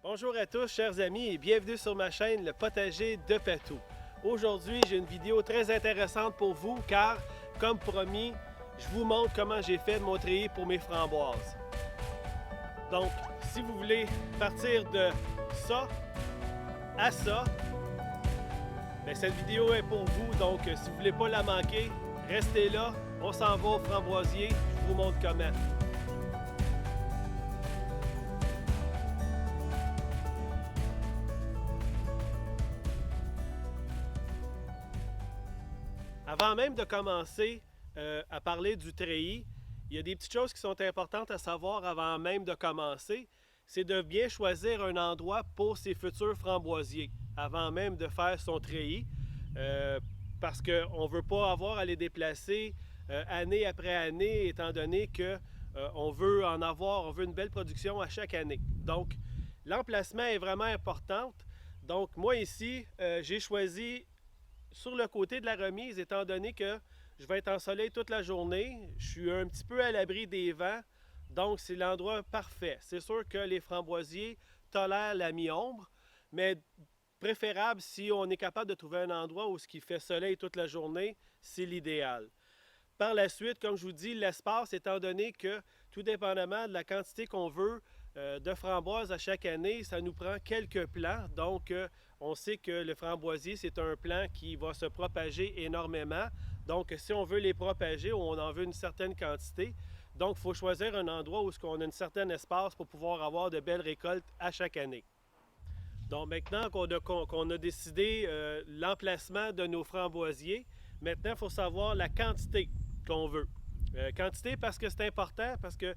Bonjour à tous, chers amis, et bienvenue sur ma chaîne Le Potager de Patou. Aujourd'hui, j'ai une vidéo très intéressante pour vous car, comme promis, je vous montre comment j'ai fait mon treillis pour mes framboises. Donc, si vous voulez partir de ça à ça, bien, cette vidéo est pour vous. Donc, si vous ne voulez pas la manquer, restez là, on s'en va au framboisier, je vous montre comment. Avant même de commencer à parler du treillis, il y a des petites choses qui sont importantes à savoir avant même de commencer. C'est de bien choisir un endroit pour ses futurs framboisiers avant même de faire son treillis. Parce qu'on ne veut pas avoir à les déplacer année après année, étant donné qu'on veut on veut une belle production à chaque année. Donc, l'emplacement est vraiment important. Donc, moi ici, j'ai choisi sur le côté de la remise, étant donné que je vais être en soleil toute la journée, je suis un petit peu à l'abri des vents, donc c'est l'endroit parfait. C'est sûr que les framboisiers tolèrent la mi-ombre, mais préférable si on est capable de trouver un endroit où il fait soleil toute la journée, c'est l'idéal. Par la suite, comme je vous dis, l'espace, étant donné que tout dépendamment de la quantité qu'on veut de framboises à chaque année, ça nous prend quelques plants. Donc, on sait que le framboisier, c'est un plant qui va se propager énormément. Donc, si on veut les propager, on en veut une certaine quantité. Donc, il faut choisir un endroit où on a un certain espace pour pouvoir avoir de belles récoltes à chaque année. Donc, maintenant qu'on a décidé l'emplacement de nos framboisiers, maintenant, il faut savoir la quantité qu'on veut. Quantité parce que c'est important, parce que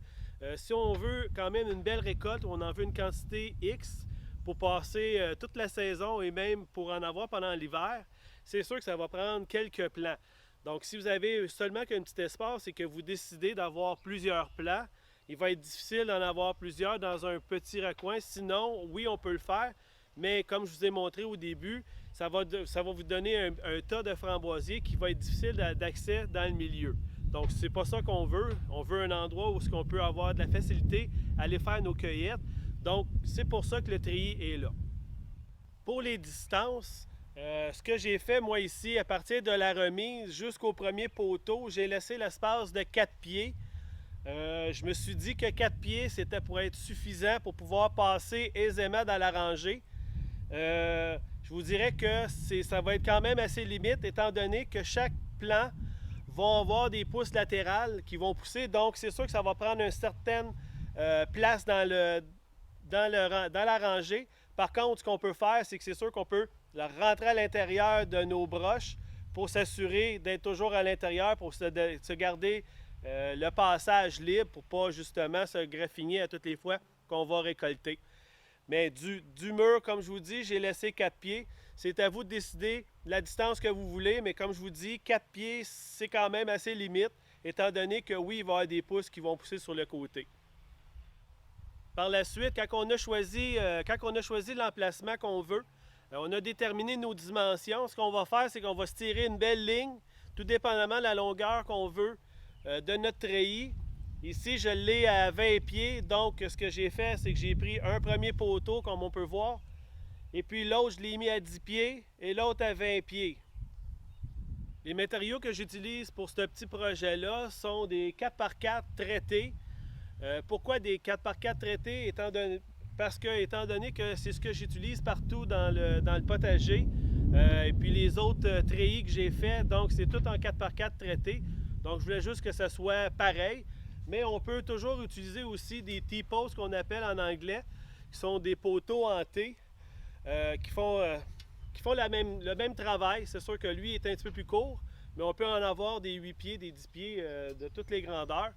si on veut quand même une belle récolte, on en veut une quantité X pour passer toute la saison et même pour en avoir pendant l'hiver, c'est sûr que ça va prendre quelques plants. Donc, si vous avez seulement qu'un petit espace et que vous décidez d'avoir plusieurs plants, il va être difficile d'en avoir plusieurs dans un petit recoin. Sinon, oui, on peut le faire, mais comme je vous ai montré au début, ça va vous donner un tas de framboisiers qui va être difficile d'accès dans le milieu. Donc, c'est pas ça qu'on veut. On veut un endroit où on peut avoir de la facilité à aller faire nos cueillettes. Donc, c'est pour ça que le treillis est là. Pour les distances, ce que j'ai fait, moi, ici, à partir de la remise jusqu'au premier poteau, j'ai laissé l'espace de 4 pieds. Je me suis dit que 4 pieds, c'était pour être suffisant pour pouvoir passer aisément dans la rangée. Je vous dirais que ça va être quand même assez limite, étant donné que chaque plant va avoir des pousses latérales qui vont pousser. Donc, c'est sûr que ça va prendre une certaine place dans la rangée. Par contre, ce qu'on peut faire, c'est que c'est sûr qu'on peut rentrer à l'intérieur de nos broches pour s'assurer d'être toujours à l'intérieur, pour se garder le passage libre, pour ne pas justement se graffiner à toutes les fois qu'on va récolter. Mais du mur, comme je vous dis, j'ai laissé 4 pieds. C'est à vous de décider la distance que vous voulez, mais comme je vous dis, 4 pieds, c'est quand même assez limite, étant donné que oui, il va y avoir des pousses qui vont pousser sur le côté. Par la suite, quand on a choisi l'emplacement qu'on veut, on a déterminé nos dimensions. Ce qu'on va faire, c'est qu'on va se tirer une belle ligne, tout dépendamment de la longueur qu'on veut de notre treillis. Ici, je l'ai à 20 pieds, donc ce que j'ai fait, c'est que j'ai pris un premier poteau, comme on peut voir, et puis l'autre, je l'ai mis à 10 pieds, et l'autre à 20 pieds. Les matériaux que j'utilise pour ce petit projet-là sont des 4x4 traités. Pourquoi des 4x4 traités? Parce que, étant donné que c'est ce que j'utilise partout dans le potager, et puis les autres treillis que j'ai fait, donc c'est tout en 4x4 traité. Donc, je voulais juste que ça soit pareil. Mais on peut toujours utiliser aussi des T-posts qu'on appelle en anglais, qui sont des poteaux en T, qui font le même travail. C'est sûr que lui est un petit peu plus court, mais on peut en avoir des 8 pieds, des 10 pieds de toutes les grandeurs.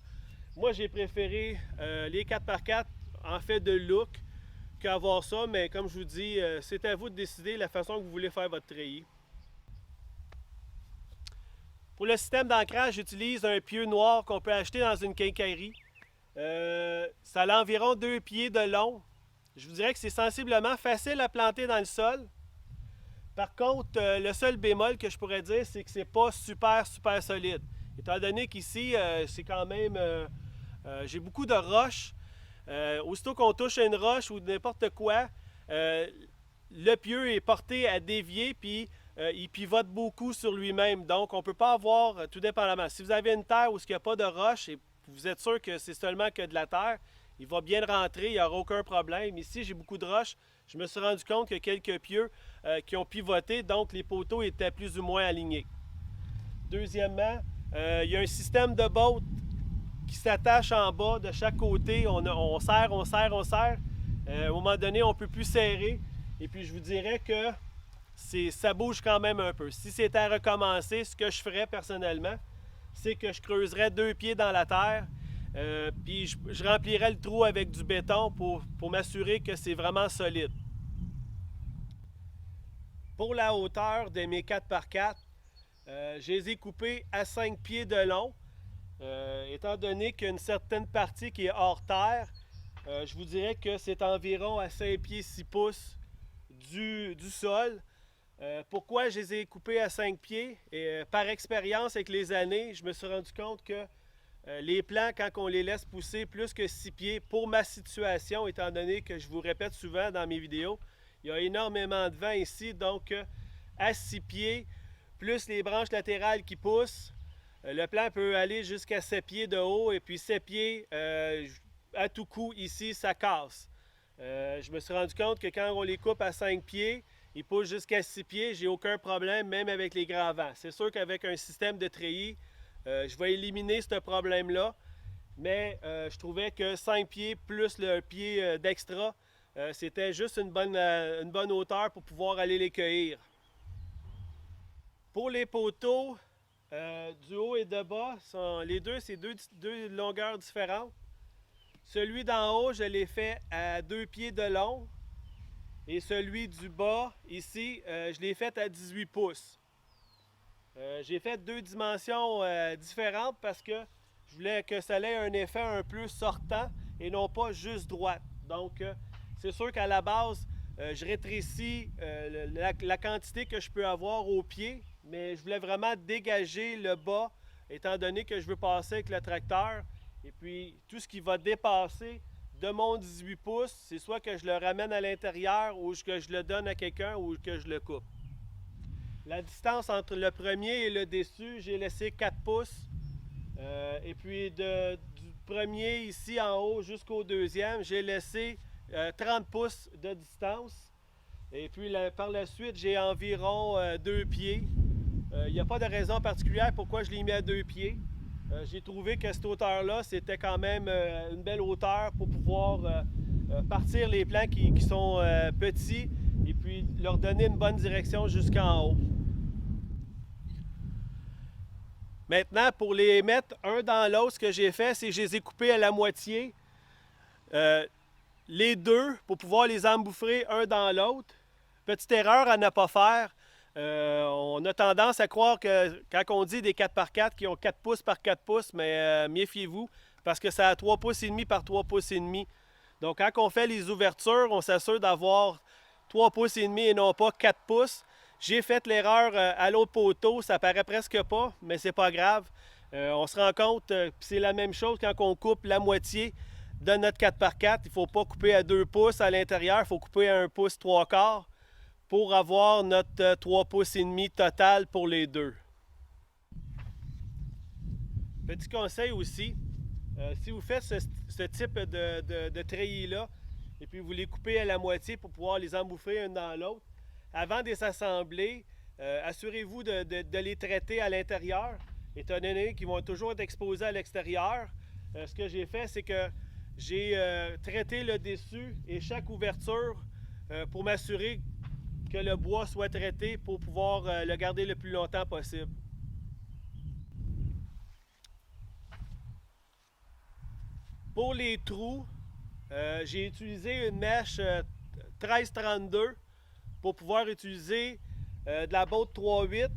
Moi, j'ai préféré les 4x4 en fait de look qu'avoir ça, mais comme je vous dis, c'est à vous de décider la façon que vous voulez faire votre treillis. Pour le système d'ancrage, j'utilise un pieu noir qu'on peut acheter dans une quincaillerie. Ça a environ 2 pieds de long. Je vous dirais que c'est sensiblement facile à planter dans le sol. Par contre, le seul bémol que je pourrais dire, c'est que c'est pas super solide. Étant donné qu'ici, c'est quand même... j'ai beaucoup de roches. Aussitôt qu'on touche une roche ou n'importe quoi, le pieu est porté à dévier, puis il pivote beaucoup sur lui-même. Donc, on ne peut pas avoir, tout dépendamment. Si vous avez une terre où il n'y a pas de roche et vous êtes sûr que c'est seulement que de la terre, il va bien rentrer, il n'y aura aucun problème. Ici, j'ai beaucoup de roches. Je me suis rendu compte qu'il y a quelques pieux qui ont pivoté, donc les poteaux étaient plus ou moins alignés. Deuxièmement, il y a un système de bottes qui s'attache en bas de chaque côté. On serre, on serre, on serre. À un moment donné, on ne peut plus serrer. Et puis, je vous dirais que ça bouge quand même un peu. Si c'était à recommencer, ce que je ferais personnellement, c'est que je creuserais 2 pieds dans la terre, puis je remplirais le trou avec du béton pour m'assurer que c'est vraiment solide. Pour la hauteur de mes 4x4, je les ai coupés à 5 pieds de long. Étant donné qu'il y a une certaine partie qui est hors terre, je vous dirais que c'est environ à 5 pieds 6 pouces du sol. Pourquoi je les ai coupés à 5 pieds? Et, par expérience avec les années, je me suis rendu compte que les plants, quand on les laisse pousser plus que 6 pieds, pour ma situation, étant donné que je vous répète souvent dans mes vidéos, il y a énormément de vent ici, donc à 6 pieds, plus les branches latérales qui poussent, le plant peut aller jusqu'à 7 pieds de haut, et puis 7 pieds, à tout coup, ici, ça casse. Je me suis rendu compte que quand on les coupe à 5 pieds, ils poussent jusqu'à 6 pieds, j'ai aucun problème, même avec les grands vents. C'est sûr qu'avec un système de treillis, je vais éliminer ce problème-là, mais je trouvais que 5 pieds plus le pied d'extra, c'était juste une bonne hauteur pour pouvoir aller les cueillir. Pour les poteaux, du haut et de bas, les deux, c'est deux longueurs différentes. Celui d'en haut, je l'ai fait à 2 pieds de long. Et celui du bas, ici, je l'ai fait à 18 pouces. J'ai fait 2 dimensions différentes parce que je voulais que ça ait un effet un peu sortant et non pas juste droite. Donc, c'est sûr qu'à la base, je rétrécis la quantité que je peux avoir au pied, mais je voulais vraiment dégager le bas, étant donné que je veux passer avec le tracteur. Et puis, tout ce qui va dépasser de mon 18 pouces, c'est soit que je le ramène à l'intérieur ou que je le donne à quelqu'un ou que je le coupe. La distance entre le premier et le dessus, j'ai laissé 4 pouces. Et puis du premier ici en haut jusqu'au deuxième, j'ai laissé 30 pouces de distance. Et puis par la suite, j'ai environ 2 pieds. Il n'y a pas de raison particulière pourquoi je l'ai mis à 2 pieds. J'ai trouvé que cette hauteur-là, c'était quand même une belle hauteur pour pouvoir partir les plants qui sont petits et puis leur donner une bonne direction jusqu'en haut. Maintenant, pour les mettre un dans l'autre, ce que j'ai fait, c'est que je les ai coupés à la moitié. Les deux, pour pouvoir les embouffrer un dans l'autre. Petite erreur à ne pas faire. On a tendance à croire que quand on dit des 4x4 qui ont 4 pouces par 4 pouces, mais méfiez-vous parce que ça a 3 pouces et demi par 3 pouces et demi. Donc quand on fait les ouvertures, on s'assure d'avoir 3 pouces et demi et non pas 4 pouces. J'ai fait l'erreur à l'autre poteau, ça paraît presque pas, mais c'est pas grave. On se rend compte, c'est la même chose quand on coupe la moitié de notre 4x4. Il ne faut pas couper à 2 pouces à l'intérieur, il faut couper à 1 pouce 3 quarts pour avoir notre 3 pouces et demi total pour les deux. Petit conseil aussi, si vous faites ce type de treillis-là, et puis vous les coupez à la moitié pour pouvoir les embouffer un dans l'autre, avant de les assembler, assurez-vous de les traiter à l'intérieur, étant donné qu'ils vont toujours être exposés à l'extérieur. Ce que j'ai fait, c'est que j'ai traité le dessus et chaque ouverture pour m'assurer que le bois soit traité pour pouvoir le garder le plus longtemps possible. Pour les trous, j'ai utilisé une mèche 1332 pour pouvoir utiliser de la botte 3.8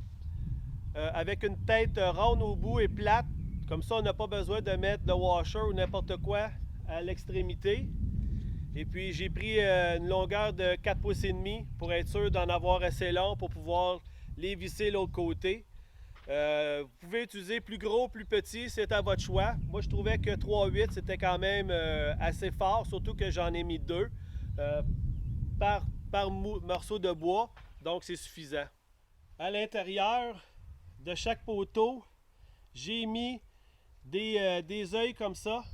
avec une tête ronde au bout et plate. Comme ça, on n'a pas besoin de mettre de washer ou n'importe quoi à l'extrémité. Et puis j'ai pris une longueur de 4 pouces et demi pour être sûr d'en avoir assez long pour pouvoir les visser de l'autre côté. Vous pouvez utiliser plus gros, plus petit, c'est à votre choix. Moi, je trouvais que 3,8 c'était quand même assez fort, surtout que j'en ai mis 2 par morceau de bois, donc c'est suffisant. À l'intérieur de chaque poteau, j'ai mis des œils comme ça.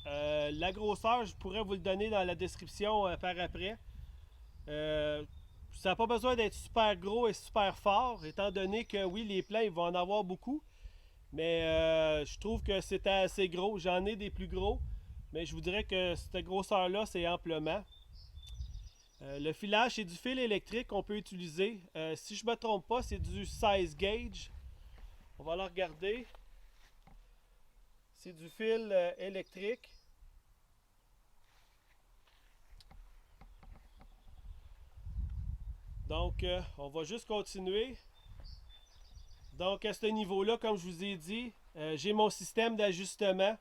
La grosseur, je pourrais vous le donner dans la description par après. Ça n'a pas besoin d'être super gros et super fort, étant donné que oui, les plants, ils vont en avoir beaucoup. Mais je trouve que c'était assez gros. J'en ai des plus gros, mais je vous dirais que cette grosseur-là, c'est amplement. Le filage, c'est du fil électrique qu'on peut utiliser. Si je ne me trompe pas, c'est du size gauge. On va le regarder. C'est du fil électrique. Donc, on va juste continuer. Donc, à ce niveau-là, comme je vous ai dit, j'ai mon système d'ajustement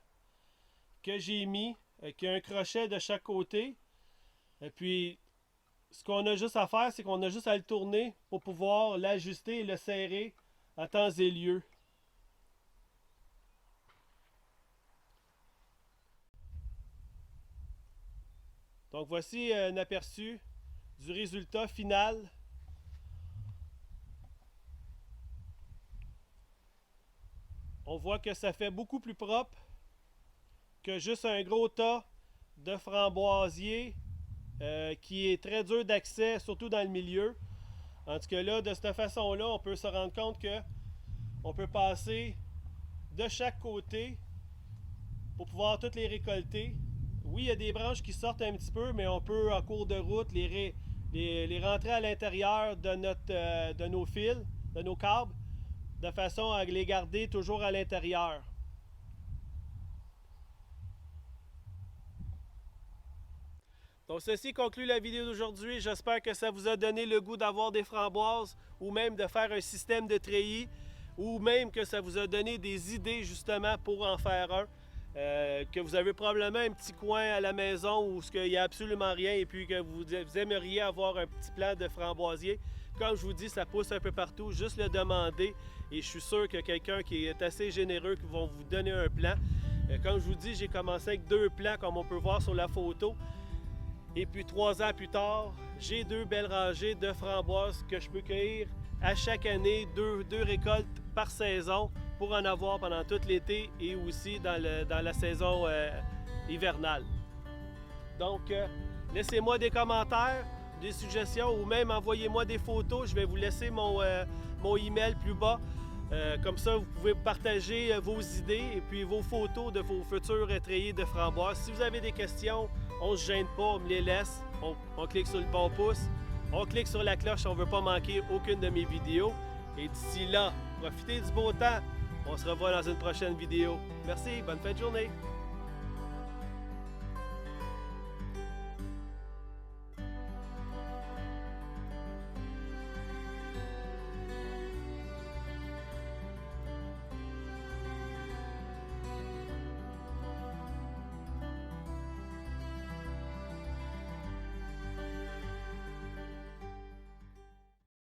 que j'ai mis, qui a un crochet de chaque côté. Et puis, ce qu'on a juste à faire, c'est qu'on a juste à le tourner pour pouvoir l'ajuster et le serrer à temps et lieu. Donc, voici un aperçu du résultat final. On voit que ça fait beaucoup plus propre que juste un gros tas de framboisiers qui est très dur d'accès, surtout dans le milieu. En tout cas là, de cette façon-là, on peut se rendre compte que on peut passer de chaque côté pour pouvoir toutes les récolter. Oui, il y a des branches qui sortent un petit peu, mais on peut en cours de route les rentrer à l'intérieur de nos fils, de nos câbles, de façon à les garder toujours à l'intérieur. Donc ceci conclut la vidéo d'aujourd'hui. J'espère que ça vous a donné le goût d'avoir des framboises ou même de faire un système de treillis ou même que ça vous a donné des idées justement pour en faire un. Que vous avez probablement un petit coin à la maison où il n'y a absolument rien et puis que vous aimeriez avoir un petit plant de framboisier. Comme je vous dis, ça pousse un peu partout, juste le demander et je suis sûr que quelqu'un qui est assez généreux qui va vous donner un plant. Comme je vous dis, j'ai commencé avec 2 plants comme on peut voir sur la photo. Et puis 3 ans plus tard, j'ai 2 belles rangées de framboises que je peux cueillir à chaque année, 2 récoltes par saison pour en avoir pendant tout l'été et aussi dans la saison hivernale. Donc, laissez-moi des commentaires, des suggestions ou même envoyez-moi des photos. Je vais vous laisser mon email plus bas. Comme ça, vous pouvez partager vos idées et puis vos photos de vos futurs treillis de framboises. Si vous avez des questions, on ne se gêne pas, on me les laisse. On clique sur le bon pouce. On clique sur la cloche si on ne veut pas manquer aucune de mes vidéos. Et d'ici là, profitez du beau temps. On se revoit dans une prochaine vidéo. Merci, bonne fin de journée.